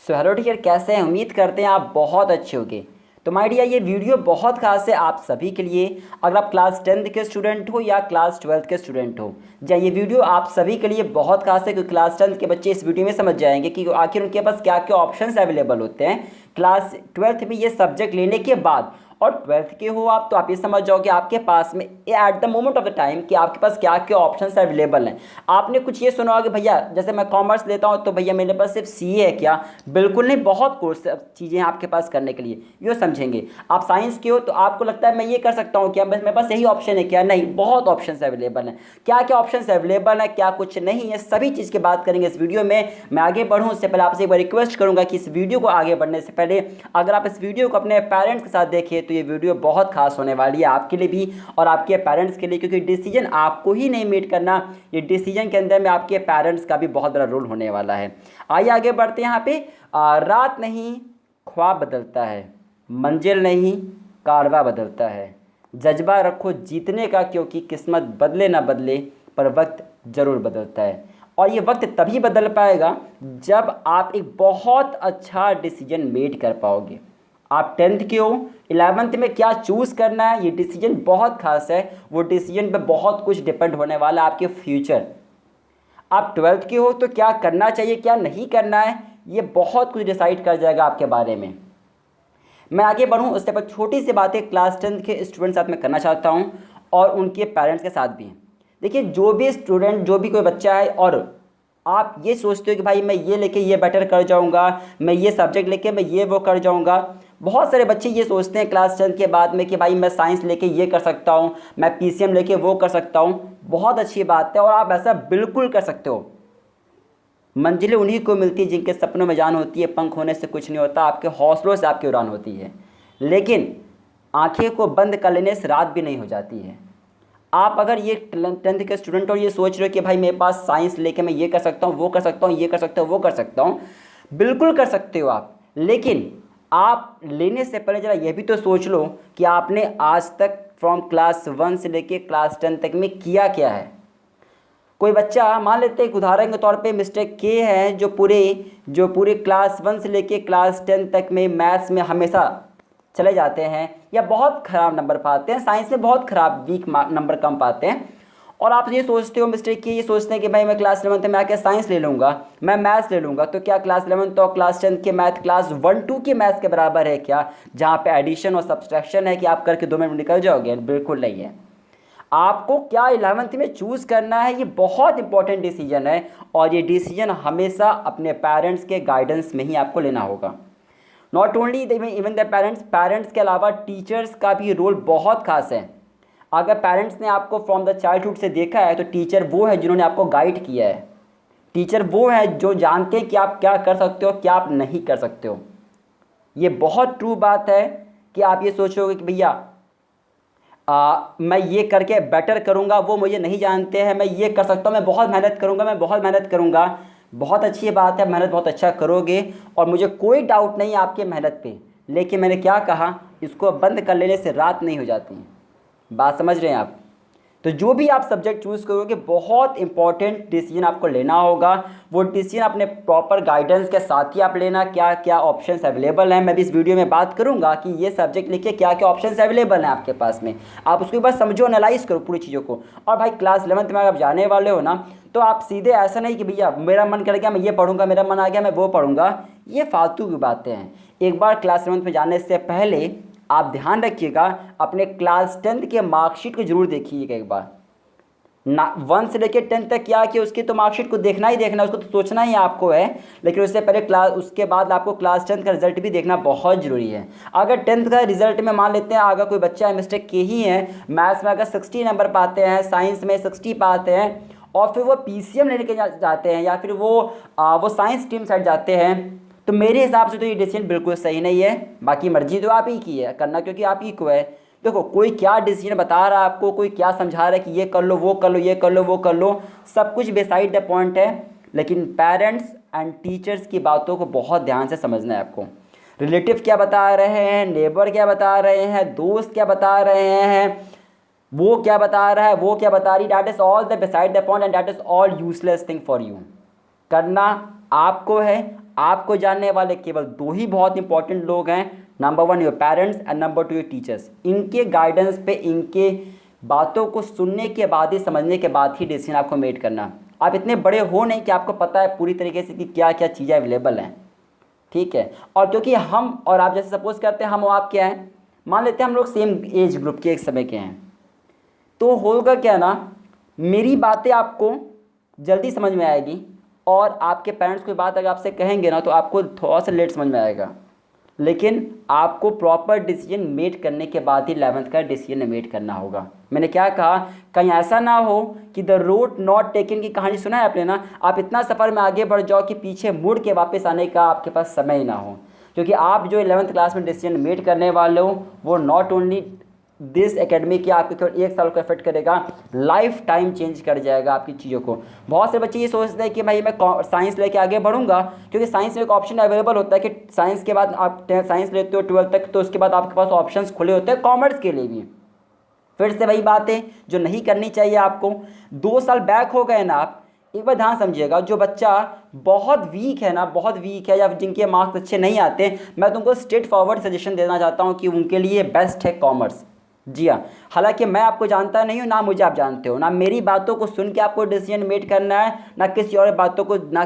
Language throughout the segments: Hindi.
सो हेलो टीचर, कैसे हैं? उम्मीद करते हैं आप बहुत अच्छे होंगे। तो माय डियर, ये वीडियो बहुत खास है आप सभी के लिए। अगर आप क्लास 10th के स्टूडेंट हो या क्लास 12th के स्टूडेंट हो, या ये वीडियो आप सभी के लिए बहुत खास है क्योंकि क्लास 10th के बच्चे इस वीडियो में समझ जाएंगे कि आखिर उनके पास क्या क्या ऑप्शंस अवेलेबल होते हैं क्लास 12th में ये सब्जेक्ट लेने के बाद। और 12th के हो आप तो आप ये समझ जाओ कि आपके पास में at the moment of the time कि आपके पास क्या क्या ऑप्शंस अवेलेबल हैं। आपने कुछ ये सुना होगा भैया, जैसे मैं कॉमर्स लेता हूँ तो भैया मेरे पास सिर्फ सीए है क्या? बिल्कुल नहीं, बहुत कोर्स चीज़ें हैं आपके पास करने के लिए, ये समझेंगे। आप साइंस के हो तो आपको लगता है मैं ये कर सकता हूँ क्या, बस मेरे पास यही ऑप्शन है क्या? नहीं, बहुत ऑप्शंस अवेलेबल हैं। क्या क्या ऑप्शंस अवेलेबल हैं, क्या कुछ नहीं है, सभी चीज़ की बात करेंगे इस वीडियो में। मैं आगे बढ़ूँ उससे पहले आपसे एक बार रिक्वेस्ट करूँगा कि इस वीडियो को आगे बढ़ने से पहले अगर आप इस वीडियो को अपने पेरेंट्स के साथ देखें तो ये वीडियो बहुत खास होने वाली है आपके लिए भी और आपके पेरेंट्स के लिए, क्योंकि डिसीजन आपको ही नहीं मेड करना, ये डिसीजन के अंदर में आपके पेरेंट्स का भी बहुत बड़ा रोल होने वाला है। आइए आगे बढ़ते हैं। यहाँ पे रात नहीं ख्वाब बदलता है, मंजिल नहीं कारवा बदलता है, जज्बा रखो जीतने का क्योंकि किस्मत बदले ना बदले पर वक्त ज़रूर बदलता है। और ये वक्त तभी बदल पाएगा जब आप एक बहुत अच्छा डिसीजन मेड कर पाओगे। आप 10th के हो, 11th में क्या चूज़ करना है ये डिसीजन बहुत खास है। वो डिसीजन पे बहुत कुछ डिपेंड होने वाला है आपके फ्यूचर। आप 12th के हो तो क्या करना चाहिए क्या नहीं करना है ये बहुत कुछ डिसाइड कर जाएगा आपके बारे में। मैं आगे बढ़ूँ उससे पहले छोटी सी बातें क्लास 10th के स्टूडेंट साथ में करना चाहता हूँ और उनके पेरेंट्स के साथ भी। देखिए, जो भी स्टूडेंट, जो भी कोई बच्चा है और आप ये सोचते हो कि भाई मैं ये लेके ये बेटर कर जाऊंगा, मैं ये सब्जेक्ट लेके मैं ये वो कर जाऊंगा। बहुत सारे बच्चे ये सोचते हैं क्लास 10 के बाद में कि भाई मैं साइंस लेके ये कर सकता हूँ, मैं पीसीएम लेके वो कर सकता हूँ। बहुत अच्छी बात है और आप ऐसा बिल्कुल कर सकते हो। मंजिलें उन्हीं को मिलती है जिनके सपनों में जान होती है, पंख होने से कुछ नहीं होता, आपके हौसलों से आपकी उड़ान होती है। लेकिन आंखें को बंद कर लेने से रात भी नहीं हो जाती है। आप अगर ये 10th के स्टूडेंट और ये सोच रहे हो कि भाई मेरे पास साइंस लेके मैं ये कर सकता हूँ, वो कर सकता हूँ, ये कर सकता हूँ, वो कर सकता हूँ, बिल्कुल कर सकते हो आप। लेकिन आप लेने से पहले ज़रा ये भी तो सोच लो कि आपने आज तक फ्रॉम क्लास 1 से लेके क्लास 10 तक में किया क्या है। कोई बच्चा, मान लेते हैं उदाहरण के तौर पे मिस्टर के हैं जो पूरे क्लास 1 से लेके क्लास 10 तक में मैथ्स में हमेशा चले जाते हैं या बहुत ख़राब नंबर पाते हैं, साइंस में बहुत ख़राब वीक नंबर कम पाते हैं। और आप ये सोचते हो मिस्टर के, ये सोचते हैं कि भाई मैं क्लास 11th में आके साइंस ले लूँगा, मैं मैथ्स ले लूँगा, तो क्या क्लास 11th और क्लास 10 के मैथ क्लास 1-2 के मैथ्स के बराबर है क्या, जहाँ पे एडिशन और सब्सट्रैक्शन है कि आप करके 2 मिनट में निकल जाओगे? बिल्कुल नहीं है। आपको क्या 11th में चूज़ करना है ये बहुत इंपॉर्टेंट डिसीजन है और ये डिसीजन हमेशा अपने पेरेंट्स के गाइडेंस में ही आपको लेना होगा। Not only even the parents के अलावा टीचर्स का भी रोल बहुत खास है। अगर पेरेंट्स ने आपको फ्रॉम द चाइल्डहुड से देखा है तो टीचर वो है जिन्होंने आपको गाइड किया है। टीचर वो है जो जानते हैं कि आप क्या कर सकते हो, क्या आप नहीं कर सकते हो। ये बहुत ट्रू बात है कि आप ये सोचोगे कि भैया मैं ये करके बेटर करूँगा, वो मुझे नहीं जानते हैं, मैं ये कर सकता हूँ, मैं बहुत मेहनत करूँगा, मैं बहुत मेहनत करूँगा। बहुत अच्छी बात है, मेहनत बहुत अच्छा करोगे और मुझे कोई डाउट नहीं आपके मेहनत पे। लेकिन मैंने क्या कहा, इसको बंद कर लेने से रात नहीं हो जाती। बात समझ रहे हैं आप? तो जो भी आप सब्जेक्ट चूज़ करोगे बहुत इंपॉर्टेंट डिसीजन आपको लेना होगा। वो डिसीजन अपने प्रॉपर गाइडेंस के साथ ही आप लेना, क्या क्या ऑप्शंस अवेलेबल हैं। मैं भी इस वीडियो में बात करूंगा कि ये सब्जेक्ट लेके क्या क्या ऑप्शंस अवेलेबल हैं आपके पास में। आप उसके बाद समझो, एनालाइज करो पूरी चीज़ों को। और भाई क्लास 11th में आप जाने वाले हो ना, तो आप सीधे ऐसा नहीं कि भैया मेरा मन कर गया मैं ये पढ़ूंगा, मेरा मन आ गया मैं वो पढ़ूंगा, ये फालतू की बातें हैं। एक बार क्लास 11th में जाने से पहले आप ध्यान रखिएगा, अपने क्लास 10th के मार्कशीट को जरूर देखिएगा एक बार। 1 से लेकर 10 तक क्या किया उसकी तो मार्कशीट को देखना ही देखना, उसको तो सोचना ही आपको है। लेकिन उससे पहले उसके बाद आपको क्लास 10 का रिजल्ट भी देखना बहुत ज़रूरी है। अगर 10th का रिजल्ट में मान लेते हैं अगर कोई बच्चा है मिस्टेक के ही है, मैथ्स में अगर 60 नंबर पाते हैं, साइंस में 60 पाते हैं और फिर वो पीसीएम लेने के जाते हैं या फिर वो साइंस स्ट्रीम साइड जाते हैं, तो मेरे हिसाब से तो ये डिसीजन बिल्कुल सही नहीं है। बाकी मर्जी तो आप ही की है करना, क्योंकि आप ही को है। देखो, कोई क्या डिसीजन बता रहा है आपको, कोई क्या समझा रहा है कि ये कर लो, वो कर लो, ये कर लो, वो कर लो, सब कुछ बेसाइड द पॉइंट है। लेकिन पेरेंट्स एंड टीचर्स की बातों को बहुत ध्यान से समझना है आपको। रिलेटिव क्या बता रहे हैं, नेबर क्या बता रहे हैं, दोस्त क्या बता रहे हैं, वो क्या बता रहा है, वो क्या बता रही, that is all the beside the point and that is all useless thing for you. करना आपको है, आपको जानने वाले केवल दो ही बहुत इंपॉर्टेंट लोग हैं, number 1 your parents and number 2 your teachers. इनके गाइडेंस पे, इनके बातों को सुनने के बाद ही, समझने के बाद ही डिसीजन आपको मेड करना। आप इतने बड़े हो नहीं कि आपको पता है पूरी तरीके से कि क्या क्या चीज़ें अवेलेबल हैं, ठीक है। और क्योंकि हम और आप जैसे सपोज करते हैं हम और आप क्या हैं, मान लेते हैं हम लोग सेम एज ग्रुप के एक समय के हैं, तो होगा क्या ना, मेरी बातें आपको जल्दी समझ में आएगी और आपके पेरेंट्स कोई बात अगर आपसे कहेंगे ना तो आपको थोड़ा सा लेट समझ में आएगा, लेकिन आपको प्रॉपर डिसीजन मेड करने के बाद ही 11th का डिसीजन मेड करना होगा। मैंने क्या कहा, कहीं ऐसा ना हो कि द रोड नॉट टेकन की कहानी सुना है आपने ना, आप इतना सफ़र में आगे बढ़ जाओ कि पीछे मुड़ के वापस आने का आपके पास समय ही ना हो। क्योंकि आप जो 11th क्लास में डिसीजन मेड करने वाले हो वो नॉट ओनली दिस एकेडमी आपके केवल 1 साल को इफेक्ट करेगा, लाइफ टाइम चेंज कर जाएगा आपकी चीज़ों को। बहुत से बच्चे ये सोचते हैं कि भाई मैं साइंस लेके आगे बढ़ूंगा, क्योंकि साइंस में एक ऑप्शन अवेलेबल होता है कि साइंस के बाद आप साइंस लेते हो 12th तक, तो उसके बाद आपके पास ऑप्शंस खुले होते हैं कॉमर्स के लिए भी। फिर से वही बात है जो नहीं करनी चाहिए आपको। 2 साल बैक हो गए ना आप, एक बार ध्यान समझिएगा, जो बच्चा बहुत वीक है ना, बहुत वीक है या जिनके मार्क्स अच्छे नहीं आते, मैं तुमको स्ट्रेट फॉरवर्ड सजेशन देना चाहता हूँ कि उनके लिए बेस्ट है कॉमर्स। जी हाँ, हालांकि मैं आपको जानता नहीं हूँ, ना मुझे आप जानते हो, ना मेरी बातों को सुन के आपको डिसीजन मेड करना है, ना किसी और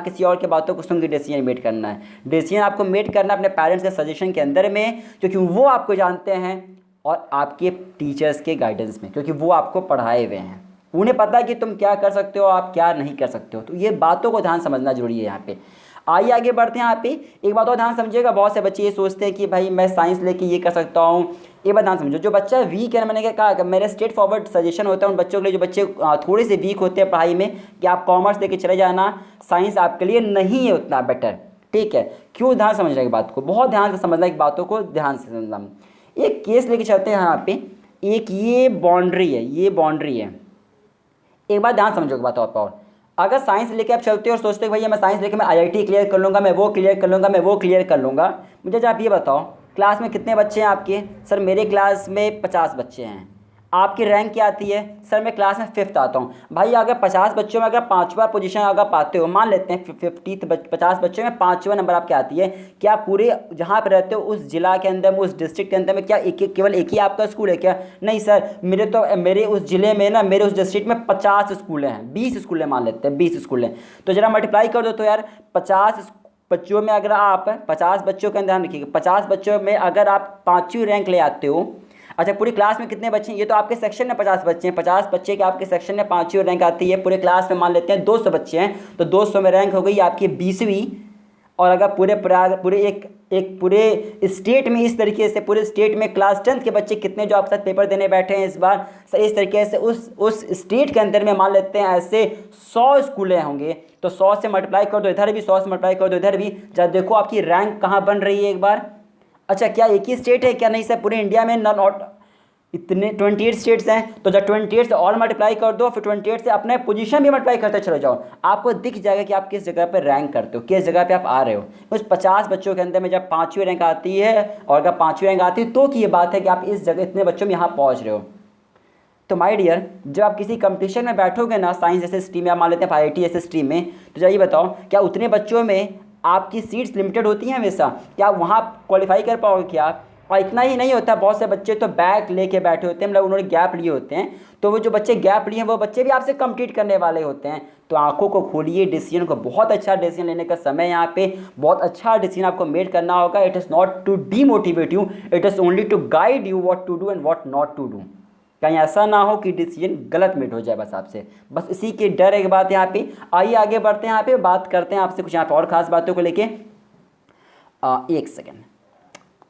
किसी और के बातों को सुन के डिसीजन मेड करना है। डिसीजन आपको मेड करना है अपने पेरेंट्स के सजेशन के अंदर में, क्योंकि वो आपको जानते हैं, और आपके टीचर्स के गाइडेंस में, क्योंकि वो आपको पढ़ाए हुए हैं, उन्हें पता है कि तुम क्या कर सकते हो, आप क्या नहीं कर सकते हो। तो ये बातों को ध्यान समझना जरूरी है यहाँ पे। आइए आगे बढ़ते हैं। यहाँ पे एक बात और ध्यान समझिएगा, बहुत से बच्चे ये सोचते हैं कि भाई मैं साइंस लेके ये कर सकता हूँ। एक बात ध्यान समझो, जो बच्चा वीक है, मैंने क्या कहा, मेरे स्ट्रेट फॉरवर्ड सजेशन होता है उन बच्चों के लिए जो बच्चे थोड़े से वीक होते हैं पढ़ाई में, कि आप कॉमर्स लेके चले जाना, साइंस आपके लिए नहीं है उतना बेटर, ठीक है। क्यों, ध्यान समझने की बात को, बहुत ध्यान से समझना की बातों को, ध्यान से समझना। एक केस लेके चलते हैं यहाँ पे, एक ये बाउंड्री है, ये बाउंड्री है। एक बात ध्यान समझोगे बात और अगर साइंस लेके आप चलते हो और सोचते हो भैया मैं साइंस लेके मैं आईआईटी क्लियर कर लूँगा, मैं वो क्लियर कर लूँगा, मैं वो क्लियर कर लूँगा, मुझे जब आप ये बताओ क्लास में कितने बच्चे हैं आपके? सर मेरे क्लास में 50 बच्चे हैं। आपकी रैंक क्या आती है? सर मैं क्लास में 5th आता हूँ। भाई अगर 50 बच्चों में अगर 5वां पोजीशन अगर पाते हो, मान लेते हैं 50 बच्चों में 5वां नंबर आपके आती है, क्या पूरे जहाँ पर रहते हो उस जिला के अंदर में, उस डिस्ट्रिक्ट के अंदर में, क्या केवल एक ही आपका स्कूल है क्या? नहीं सर, मेरे उस ज़िले में ना, मेरे उस डिस्ट्रिक्ट में 50 स्कूल हैं, 20 स्कूल हैं, मान लेते हैं 20 स्कूल हैं। तो ज़रा मल्टीप्लाई कर दो तो यार, 50 बच्चों में अगर आप 50 बच्चों का ध्यान रखिएगा, 50 बच्चों में अगर आप 5वीं रैंक ले आते हो, अच्छा पूरी क्लास में कितने बच्चे हैं? ये तो आपके सेक्शन में 50 बच्चे हैं, 50 बच्चे के आपके सेक्शन में 5वीं रैंक आती है। पूरे क्लास में मान लेते हैं 200 बच्चे हैं, तो 200 में रैंक हो गई आपकी 20वीं। और अगर पूरे स्टेट में, इस तरीके से पूरे स्टेट में क्लास 10th के बच्चे कितने जो आपके साथ पेपर देने बैठे हैं इस बार, इस तरीके से उस स्टेट के अंदर में मान लेते हैं ऐसे 100 स्कूलें होंगे, तो 100 से मल्टीप्लाई कर दो इधर भी, 100 से मल्टीप्लाई कर दो इधर भी, जब देखो आपकी रैंक कहाँ बन रही है एक बार। अच्छा क्या एक ही स्टेट है क्या? नहीं सर, पूरे इंडिया में नॉट इतने 28 स्टेट्स हैं, तो जब 28 से और मल्टीप्लाई कर दो, फिर 28 से अपने पोजीशन भी मल्टीप्लाई करते चले जाओ, आपको दिख जाएगा कि आप किस जगह पे रैंक करते हो, किस जगह पे आप आ रहे हो। उस 50 बच्चों के अंदर में जब 5वीं रैंक आती है, और अगर 5वीं रैंक आती है तो की ये बात है कि आप इस जगह इतने बच्चों में यहाँ पहुँच रहे हो। तो माय डियर, जब आप किसी कंपटीशन में बैठोगे ना, साइंस जैसे स्ट्रीम में, आप मान लेते हैं IIT जैसे स्ट्रीम में, तो जाइए बताओ क्या उतने बच्चों में आपकी सीट्स लिमिटेड होती हैं हमेशा? क्या वहाँ क्वालिफाई कर पाओगे क्या आप? और इतना ही नहीं होता, बहुत से बच्चे तो बैक लेके बैठे होते हैं, मतलब उन्होंने गैप लिए होते हैं, तो वो जो बच्चे गैप लिए हैं वो बच्चे भी आपसे कम्पीट करने वाले होते हैं। तो आंखों को खोलिए, डिसीजन को, बहुत अच्छा डिसीजन लेने का समय यहाँ पे, बहुत अच्छा डिसीजन आपको मेड करना होगा। It is not to demotivate you, it is only to guide you what to do and what not to do. कहीं ऐसा ना हो कि डिसीजन गलत मेड हो जाए बस आपसे, बस इसी के डर एक बात यहाँ पे। आइए आगे बढ़ते हैं, यहाँ पे बात करते हैं आपसे कुछ यहाँ पे और ख़ास बातों को लेके। एक सेकेंड,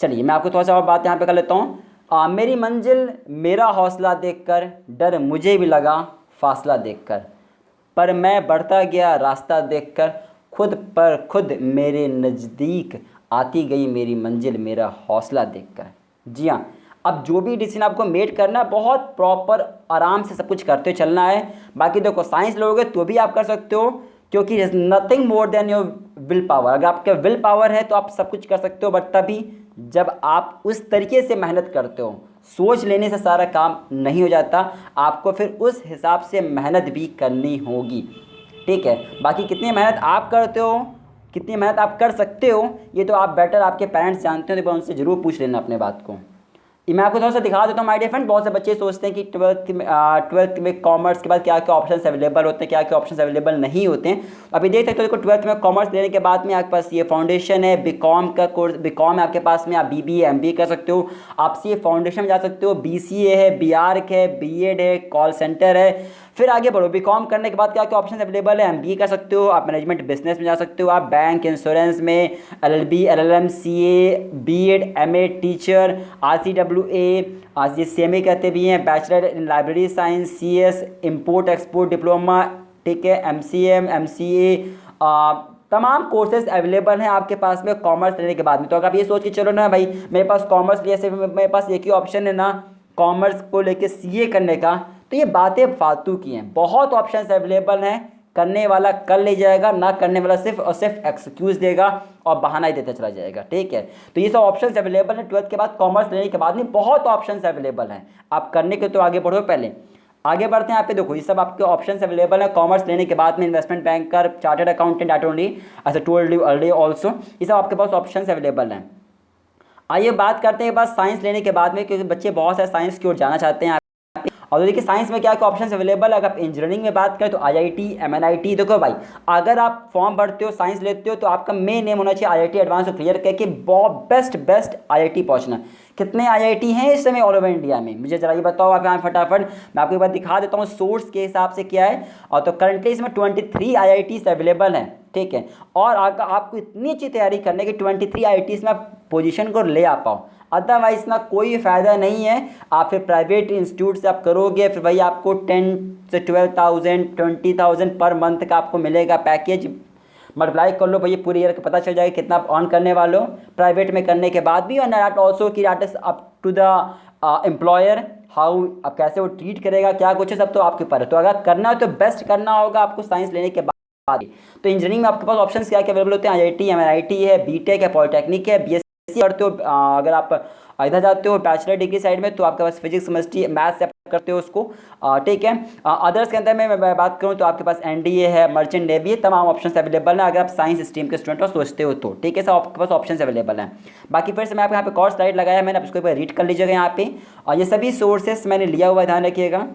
चलिए मैं आपको थोड़ा सा और बात यहाँ पे कर लेता हूँ। मेरी मंजिल मेरा हौसला देखकर, डर मुझे भी लगा फासला देखकर, पर मैं बढ़ता गया रास्ता देखकर, खुद पर खुद मेरे नज़दीक आती गई मेरी मंजिल मेरा हौसला देखकर। जी हाँ, अब जो भी डिसीजन आपको मेड करना है, बहुत प्रॉपर आराम से सब कुछ करते चलना है। बाकी देखो साइंस लोगे तो भी आप कर सकते हो, क्योंकि nothing more than your will power. अगर आपका विल पावर है तो आप सब कुछ कर सकते हो, बट तभी जब आप उस तरीके से मेहनत करते हो, सोच लेने से सारा काम नहीं हो जाता, आपको फिर उस हिसाब से मेहनत भी करनी होगी, ठीक है। बाकी कितनी मेहनत आप करते हो कितनी मेहनत आप कर सकते हो ये तो आप बेटर आपके पेरेंट्स जानते हो, तो उनसे ज़रूर पूछ लेना अपने बात को। ये मैं आपको थोड़ा सा दिखा देता हूँ माय डियर फ्रेंड। बहुत से बच्चे सोचते हैं कि ट्वेल्थ में कॉमर्स के बाद क्या क्या ऑप्शंस अवेलेबल होते हैं, क्या क्या ऑप्शंस अवेलेबल नहीं होते हैं। अभी देख सकते हो, देखो ट्वेल्थ में कॉमर्स लेने के बाद में आपके पास ये फाउंडेशन है, बीकॉम का कोर्स, बीकॉम है आपके पास में, आप बीबीए एमबीए कर सकते हो, आप सीए फाउंडेशन में जा सकते हो, बीसीए है, बीआर्क है, बीएड है, कॉल सेंटर है। फिर आगे बढ़ो, बीकॉम करने के बाद क्या क्या ऑप्शन अवेलेबल है, एमबीए कर सकते हो, आप मैनेजमेंट बिजनेस में जा सकते हो, आप बैंक इंश्योरेंस में, LLB, LLM, CA, BEd, MA, teacher, RCWA, आज ये सीएमए कहते भी हैं, bachelor in library science, CS, import export diploma, ठीक है, एमसीएम, एमसीए, तमाम कोर्सेज अवेलेबल हैं आपके पास में कॉमर्स लेने के बाद में। तो अगर आप ये सोच के चलो ना भाई मेरे पास कॉमर्स लिया से मेरे पास एक ही ऑप्शन है ना कॉमर्स को लेके सीए करने का, तो ये बातें फालतू की हैं। बहुत ऑप्शंस अवेलेबल हैं, करने वाला कर ले जाएगा, ना करने वाला सिर्फ और सिर्फ एक्सक्यूज़ देगा और बहाना ही देता चला जाएगा, ठीक है। तो ये सब ऑप्शंस अवेलेबल हैं ट्वेल्थ के बाद, कॉमर्स लेने के बाद में बहुत ऑप्शंस अवेलेबल हैं। आप करने के तो आगे बढ़ो, पहले आगे बढ़ते हैं। यहाँ पे देखो ये सब आपके ऑप्शंस अवेलेबल है कॉमर्स लेने के बाद में, investment banker, chartered accountant, at only as I told you early also, ये सब आपके पास ऑप्शंस अवेलेबल हैं। आइए बात करते हैं बस साइंस लेने के बाद में, क्योंकि बच्चे बहुत सारे साइंस की ओर जाना चाहते हैं। और देखिए साइंस में क्या क्या ऑप्शंस अवेलेबल है। अगर आप इंजीनियरिंग में बात करें तो आईआईटी, एमएनआईटी, देखो भाई अगर आप फॉर्म भरते हो साइंस लेते हो तो आपका मेन नेम होना चाहिए आईआईटी एडवांस को क्लियर करके बेस्ट आईआईटी पहुंचना। कितने आईआईटी हैं इस समय ऑल ओवर इंडिया में, मुझे जरा ये बताओ आप यहाँ फटाफट, मैं आपको एक बार दिखा देता हूँ सोर्स के हिसाब से क्या है। और तो करंटली इसमें 23 आईआईटीज अवेलेबल हैं, ठीक है। और आपको इतनी अच्छी तैयारी करने की 23 आईआईटीज में आप पोजीशन को ले आ पाओ, अदरवाइज ना कोई फ़ायदा नहीं है। आप फिर प्राइवेट इंस्टीट्यूट से आप करोगे फिर भाई आपको 10 से 12,000 20,000 पर मंथ का आपको मिलेगा पैकेज। मल्टीप्लाई कर लो भैया पूरे ईयर का पता चल जाएगा कितना आप अर्न करने वाले हो प्राइवेट में करने के बाद भी। और नॉट ऑल्सो कि that is up to the employer, how अब कैसे वो ट्रीट करेगा क्या कुछ है, सब तो आपके ऊपर है। तो अगर करना हो तो बेस्ट करना होगा आपको साइंस लेने के बाद। तो इंजीनियरिंग में आपके पास ऑप्शंस क्या क्या अवेलेबल होते हैं, आईआईटी, एमआईटी है, बीटेक है, पॉलिटेक्निक है, बीएससी करते हो। अगर आप इधर जाते हो बैचलर डिग्री साइड में तो आपके पास फिजिक्स, केमिस्ट्री, मैथ्स से करते हो उसको, ठीक है। अदर्स के अंदर में मैं बात करूं तो आपके पास एनडीए है, मर्चेंट नेवी है, तमाम ऑप्शंस अवेलेबल हैं अगर आप साइंस स्ट्रीम के स्टूडेंट हो सोचते हो तो, ठीक है। सब आपके पास ऑप्शंस अवेलेबल हैं। बाकी फिर से मैं आपको यहाँ पे कोर्स स्लाइड लगाया मैंने, आप इसको एक बार रीड कर लीजिएगा यहाँ पे। और ये सभी सोर्सेस मैंने लिया हुआ है, ध्यान रखिएगा।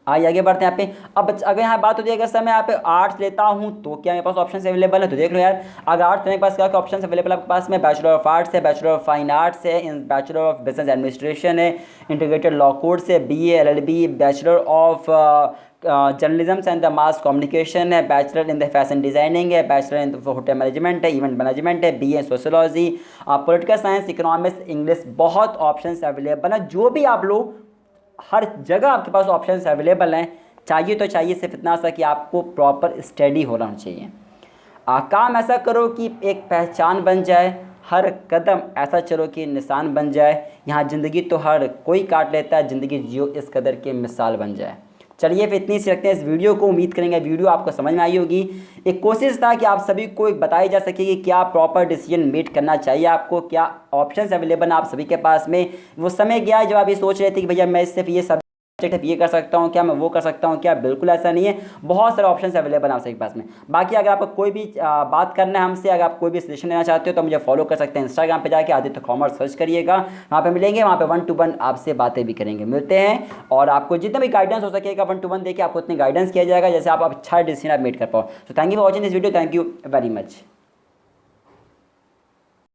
आइए आगे बढ़ते हैं यहाँ पे। अब अगर यहाँ बात होती है अगर सर मैं यहाँ पे आर्ट्स लेता हूँ तो क्या मेरे पास ऑप्शन अवेलेबल है, तो देख लो यार। अगर आर्ट्स लेने के पास क्या क्या ऑप्शन अवेलेबल है आपके पास में, बैचलर ऑफ आर्ट्स है, बैचलर ऑफ फाइन आर्ट्स है, बैचलर ऑफ बिजनेस एडमिनिस्ट्रेशन है, इंटीग्रेटेड लॉ कोर्स है, BA, LLB, bachelor of journalism and the mass communication है, bachelor in the fashion designing है, बैचलर इन होटल मैनेजमेंट है, इवेंट मैनेजमेंट है, BA sociology, political science, economics, English, बहुत ऑप्शंस अवेलेबल है। जो भी आप लो हर जगह आपके पास ऑप्शंस अवेलेबल हैं। चाहिए तो चाहिए सिर्फ इतना सा कि आपको प्रॉपर स्टडी होना चाहिए। काम ऐसा करो कि एक पहचान बन जाए, हर कदम ऐसा चलो कि निशान बन जाए। यहाँ ज़िंदगी तो हर कोई काट लेता है, ज़िंदगी जियो इस कदर के मिसाल बन जाए। चलिए फिर इतनी सी रखते हैं इस वीडियो को। उम्मीद करेंगे वीडियो आपको समझ में आई होगी। एक कोशिश था कि आप सभी को एक बताई जा सके कि क्या प्रॉपर डिसीजन मेक करना चाहिए आपको, क्या ऑप्शंस अवेलेबल हैं आप सभी के पास में। वो समय गया है जब आप ये सोच रहे थे कि भैया मैं सिर्फ ये सब ये कर सकता हूँ क्या, मैं वो कर सकता हूँ क्या, बिल्कुल ऐसा नहीं है। बहुत सारे ऑप्शंस अवेलेबल हैं आप सभी के पास में। बाकी अगर आपको कोई भी बात करना है हमसे, अगर आप कोई भी सजेशन लेना चाहते हो तो मुझे फॉलो कर सकते हैं इंस्टाग्राम पे जाके आदित्य कॉमर्स सर्च करिएगा, वहाँ पे मिलेंगे। वहाँ पे 1 to 1 आपसे बातें भी करेंगे, मिलते हैं। और आपको जितना भी गाइडेंस हो सकेगा 1 to 1 देके आपको उतनी गाइडेंस किया जाएगा जैसे आप अच्छा डिसीजन आप मेक कर पाओ। तो thank you for watching this video, thank you very much.